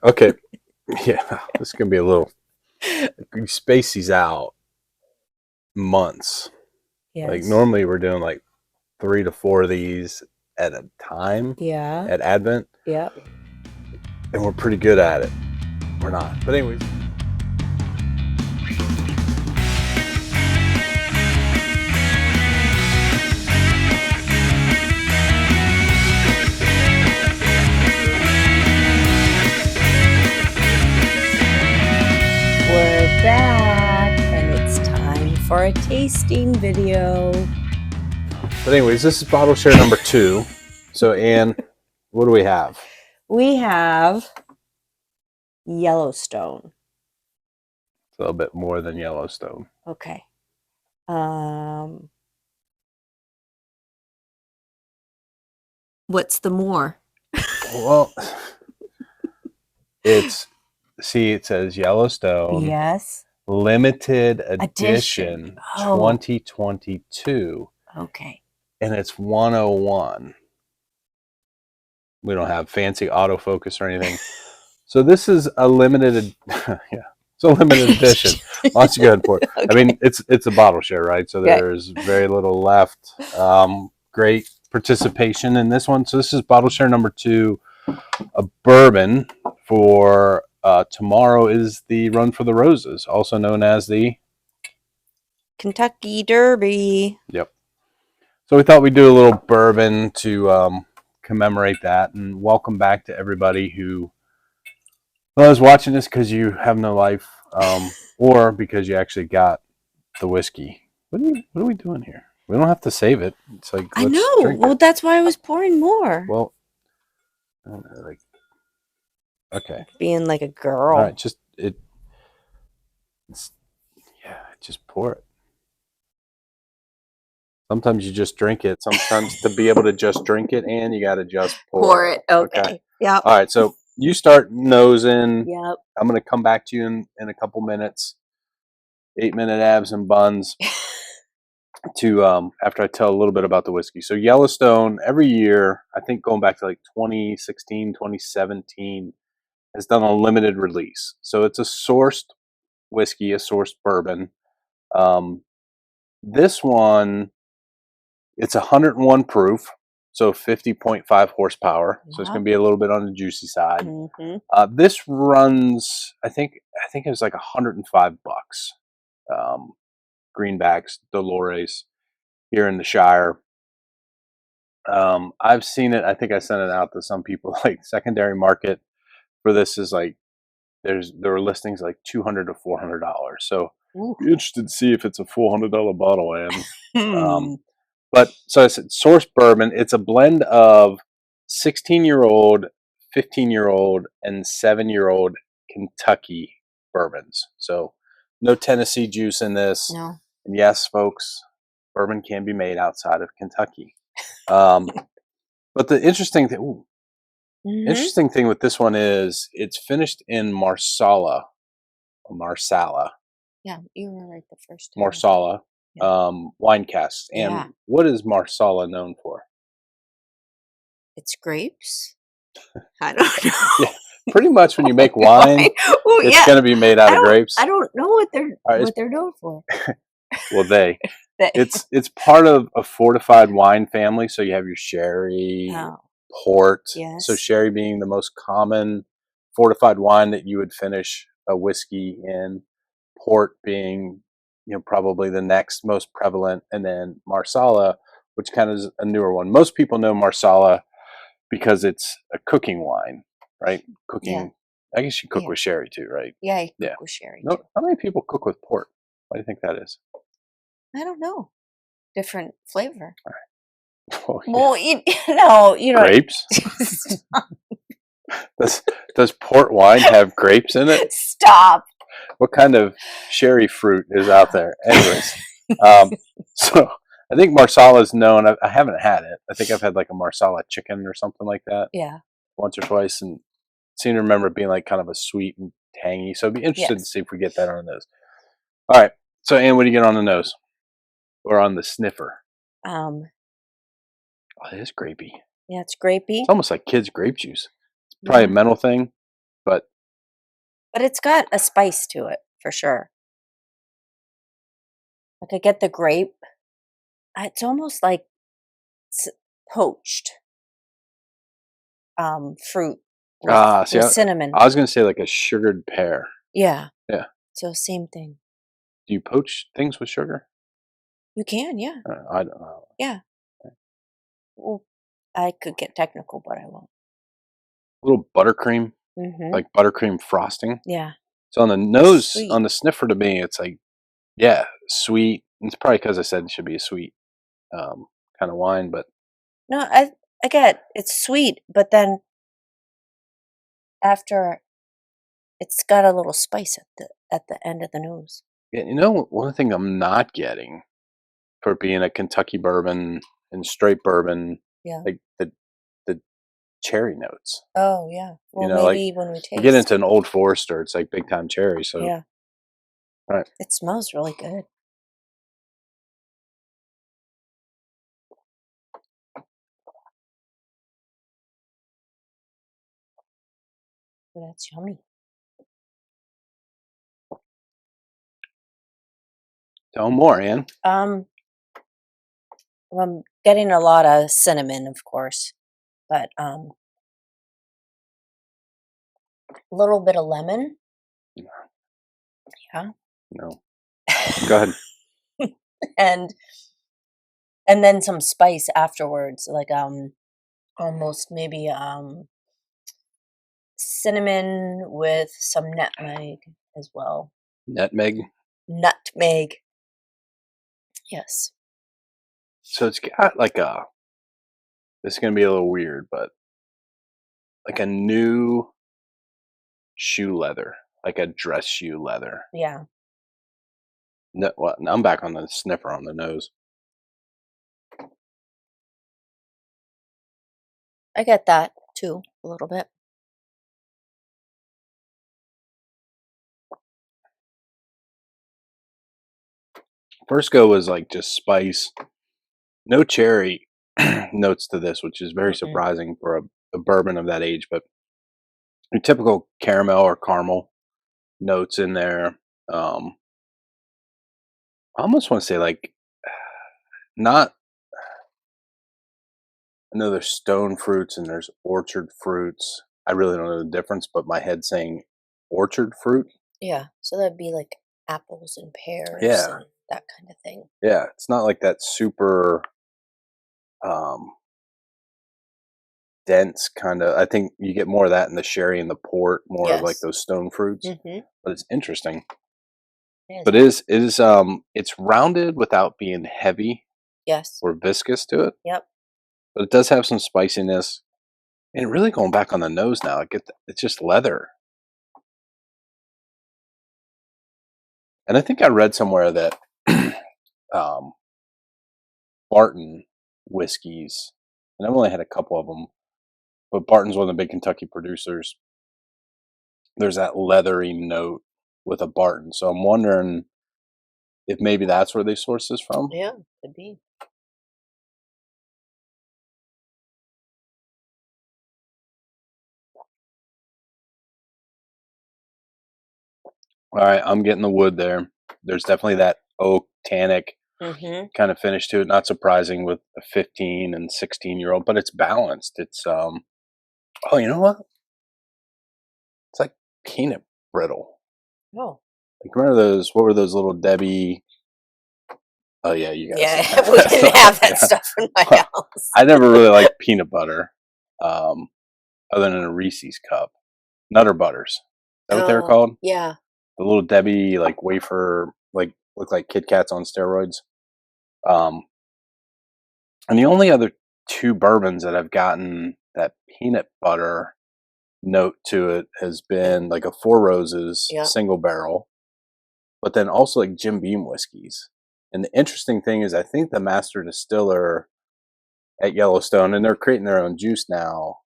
Okay. Yeah, this is going to be a little, you space these out months. Like Yes. normally we're doing like 3 to 4 of these at a time Yeah. at Advent, Yep. and we're pretty good at it. We're not. But anyways. We're back, and it's time for a tasting video. But anyways, this is bottle share number 2. So, Anne, what do we have? We have Yellowstone. It's a little bit more than Yellowstone. Okay. What's the more? Well, it says Yellowstone. Yes. Limited edition Oh. 2022. Okay. And it's 101. We don't have fancy autofocus or anything. So this is a limited, yeah, it's a limited edition. Why don't you go ahead and pour it? Okay. I mean, it's a bottle share, right? So there's very little left. Great participation in this one. So this is bottle share number 2, a bourbon for tomorrow is the Run for the Roses, also known as the Kentucky Derby. Yep. So we thought we'd do a little bourbon to commemorate that, and welcome back to everybody who is watching this because you have no life, or because you actually got the whiskey. What are we doing here? We don't have to save it. It's like, I know. Well, that's why I was pouring more. Well, I don't know, like, okay. Being like a girl. All right, just just pour it. Sometimes you just drink it. Sometimes to be able to just drink it, and you got to just pour it. Okay. Yeah. All right, so you start nosing. Yep. I'm going to come back to you in a couple minutes. 8-minute abs and buns to after I tell a little bit about the whiskey. So Yellowstone, every year, I think going back to like 2016, 2017, has done a limited release. So it's a sourced whiskey, a sourced bourbon. This one, it's 101 proof, so 50.5 horsepower. So it's going to be a little bit on the juicy side. Mm-hmm. This runs, I think it was like $105. Greenbacks, Dolores, here in the Shire. I've seen it. I think I sent it out to some people. Like secondary market for this is like there were listings like $200 to $400. So be interested to see if it's a $400 bottle, and but so I said source bourbon. It's a blend of 16-year-old, 15-year-old, and 7-year-old Kentucky bourbons. So no Tennessee juice in this. No. And yes, folks, bourbon can be made outside of Kentucky. But the interesting thing, interesting thing with this one is it's finished in Marsala. Yeah, you were right the first time. Marsala wine casks. And what is Marsala known for? It's grapes. I don't know. Yeah, pretty much when you make wine, it's going to be made out of grapes. I don't know what they're known for. Well, it's part of a fortified wine family. So you have your sherry, port. Yes. So sherry being the most common fortified wine that you would finish a whiskey in. Port being, probably the next most prevalent, and then Marsala, which kind of is a newer one. Most people know Marsala because it's a cooking wine, right? Cooking. Yeah. I guess you cook with sherry too, right? Yeah, you cook with sherry. No, how many people cook with port? Why do you think that is? I don't know. Different flavor. All right. Well, grapes. Does port wine have grapes in it? Stop. What kind of sherry fruit is out there? Anyways, so I think Marsala is known. I haven't had it. I think I've had like a Marsala chicken or something like that. Yeah. Once or twice, and seem to remember it being like kind of a sweet and tangy. So I'd be interested to see if we get that on the nose. All right. So Anne, what do you get on the nose or on the sniffer? Oh, it is grapey. Yeah, it's grapey. It's almost like kids' grape juice. It's probably a mental thing, but But it's got a spice to it for sure. Like I get the grape. It's almost like s- poached fruit Ah, see, with cinnamon. I was gonna say like a sugared pear. Yeah. Yeah. So same thing. Do you poach things with sugar? You can, yeah. I don't know. Yeah. Well, I could get technical, but I won't. A little buttercream, Mhm. like buttercream frosting. Yeah. So on the It's nose, sweet. on the sniffer, to me, it's like, yeah, sweet. It's probably because I said it should be a sweet kind of wine, but No, I get it's sweet, but then after it's got a little spice at the end of the nose. yeah, one thing I'm not getting for being a Kentucky bourbon and straight bourbon, Yeah. like the cherry notes. Oh, yeah. Well, Like maybe when we you get taste. into an Old Forester, it's like big time cherry. So, Yeah. right. It smells really good. Oh, that's yummy. Tell more, Ann. Um, well, I'm getting a lot of cinnamon, of course, but a little bit of lemon. Yeah. No, go ahead. and and then some spice afterwards, like almost maybe cinnamon with some nutmeg as well. Nutmeg. Nutmeg. Yes. So it's got like this is gonna be a little weird, but like a new shoe leather, like a dress shoe leather. Yeah. No, well, I'm back on the sniffer on the nose. I get that too, a little bit. First go was like just spice, no cherry notes to this, which is very Mm-mm. surprising for a bourbon of that age. But your typical caramel or caramel notes in there. Um, I almost want to say like not. I know there's stone fruits and there's orchard fruits. I really don't know the difference, but my head's saying orchard fruit. Yeah. So that'd be like apples and pears Yeah, and that kind of thing. yeah. It's not like that super um, dense kind of. I think you get more of that in the sherry and the port, more of like Yes. those stone fruits. Mm-hmm. But it's interesting. It But is. it's rounded without being heavy Yes. or viscous to it. Yep. But it does have some spiciness. And really going back on the nose now, it's just leather. And I think I read somewhere that um, Barton whiskeys, and I've only had a couple of them, but Barton's one of the big Kentucky producers. There's that leathery note with a Barton, so I'm wondering if maybe that's where they source this from. Yeah. Could be. All right, I'm getting the wood there. There's definitely that oak tannic Mm-hmm. kind of finish to it. Not surprising with a 15 and 16-year-old, but it's balanced. It's oh, you know what? It's like peanut brittle. Oh. Like remember those? What were those little Debbie? Oh yeah, you guys Yeah. didn't have We didn't have that that. stuff in my Yeah. house. I never really liked peanut butter, um, other than a Reese's cup. Nutter butters. Is that what they're Oh, called? yeah. The little Debbie like wafer, like look like Kit Kats on steroids. Um, and the only other two bourbons that I've gotten that peanut butter note to it has Yeah. been like a Four Roses Yeah. single barrel, but then also like Jim Beam whiskeys. And the interesting thing is, I think the master distiller at Yellowstone, and they're creating their own juice now,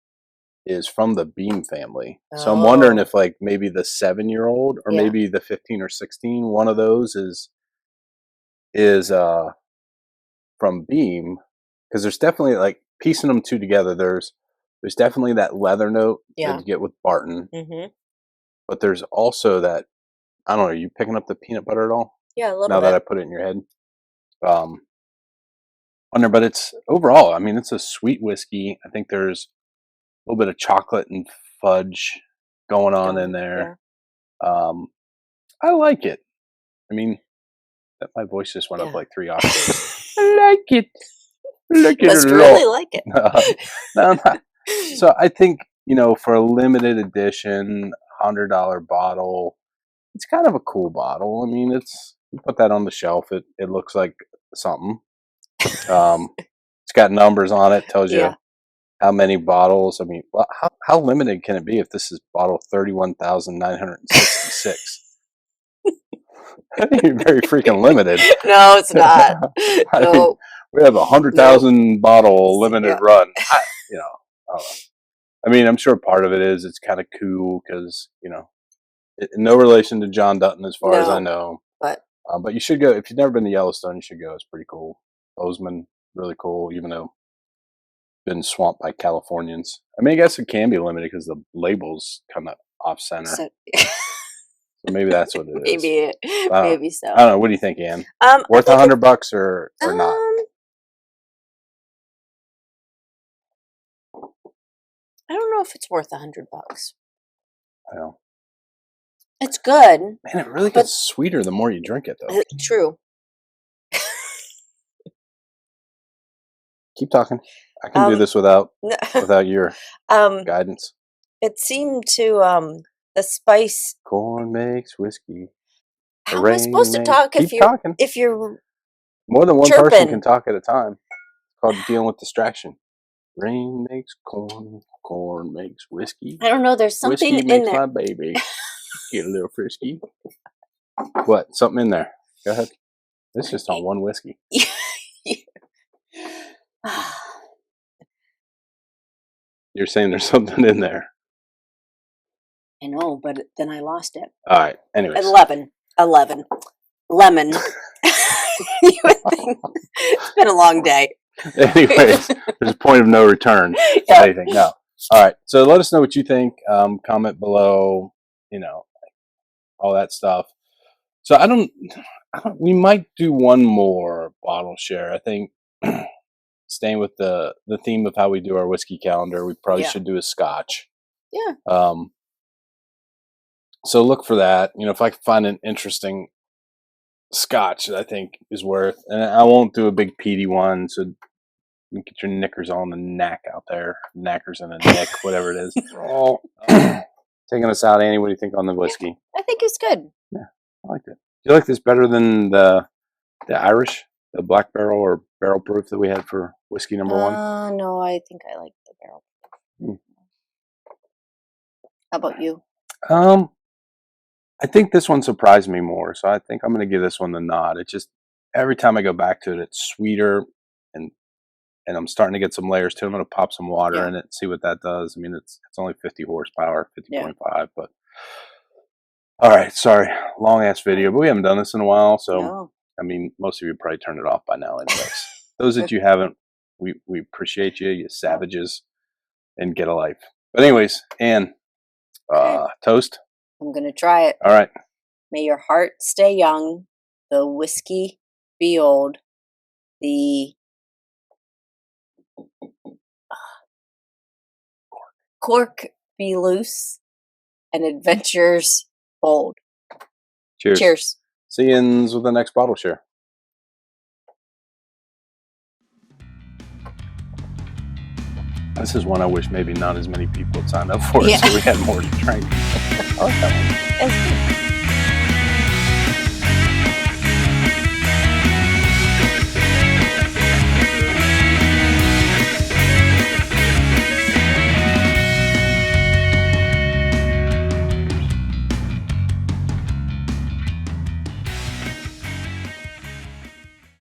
is from the Beam family. So I'm wondering Oh. if like maybe the 7-year-old or Yeah. maybe the 15 or 16, one of those is from Beam, because there's definitely like piecing them two together. There's definitely that leather note that Yeah. you get with Barton, Mm-hmm. but there's also that, I don't know, are you picking up the peanut butter at all? Yeah, a little Now that I bit. put it in your head. On there, but it's overall, I mean, it's a sweet whiskey. I think there's a little bit of chocolate and fudge going on in Yeah. there. Um, I like it. I mean, my voice just went up Yeah. like 3 octaves. I like it. I like it a Must lot. really like it. No, no. So I think, for a limited edition, $100 bottle, it's kind of a cool bottle. I mean, you put that on the shelf. It looks like something. It's got numbers on it. Tells you Yeah. how many bottles. I mean, how limited can it be if this is bottle 31,966? Very freaking limited. No, it's not. I mean, No. we have 100,000 bottle limited Yeah. run. I don't know. I mean, I'm sure part of it is it's kind of cool because no relation to John Dutton as far as I No, know. but But you should go if you've never been to Yellowstone. You should go. It's pretty cool. Bozeman, really cool. Even though been swamped by Californians. I mean, I guess it can be limited because the label's kind of off center. so, So maybe that's what it is. maybe so. I don't know. What do you think, Ann? Worth I think $100 or not? I don't know if it's worth $100. Well, It's good. man, it really gets sweeter the more you drink it, though. True. Keep talking. I can do this without your guidance. It seemed to the spice. Corn makes whiskey. How am I supposed to talk Keep talking. if you're More than one chirping? person can talk at a time. It's called dealing with distraction. Rain makes corn. Corn makes whiskey. I don't know. There's something Whiskey in makes there. my baby get a little frisky. What? Something in there. Go ahead. It's just on one whiskey. You're saying there's something in there. I know, but then I lost it. All right. Anyways. 11. Lemon. You would think it's been a long day. Anyways, there's a point of no return. Yeah. Anything. No. All right. So let us know what you think. Comment below, all that stuff. So we might do one more bottle share. I think staying with the theme of how we do our whiskey calendar, we probably should do a scotch. Yeah. So look for that. If I can find an interesting scotch that I think is worth, and I won't do a big peaty one, so you get your knickers on the knack out there. Knackers and a nick, whatever it is. Taking us out, Annie, what do you think on the whiskey? I think it's good. Yeah, I like it. Do you like this better than the Irish, the black barrel or barrel proof that we had for whiskey number 1? No, I think I like the barrel. How about you? I think this one surprised me more, so I think I'm going to give this one the nod. It's just every time I go back to it, it's sweeter, and I'm starting to get some layers to it. I'm going to pop some water in it, see what that does. I mean, it's only 50 horsepower, 50.5, but all right. Sorry, long ass video, but we haven't done this in a while, so I mean, most of you probably turned it off by now, anyways. Those that you haven't, we appreciate you, you savages, and get a life. But anyways, Ann, toast. I'm going to try it. All right. May your heart stay young, the whiskey be old, the cork be loose, and adventures bold. Cheers. Cheers. See you with the next bottle share. This is one I wish maybe not as many people had signed up for, so we had more to drink. I like that one.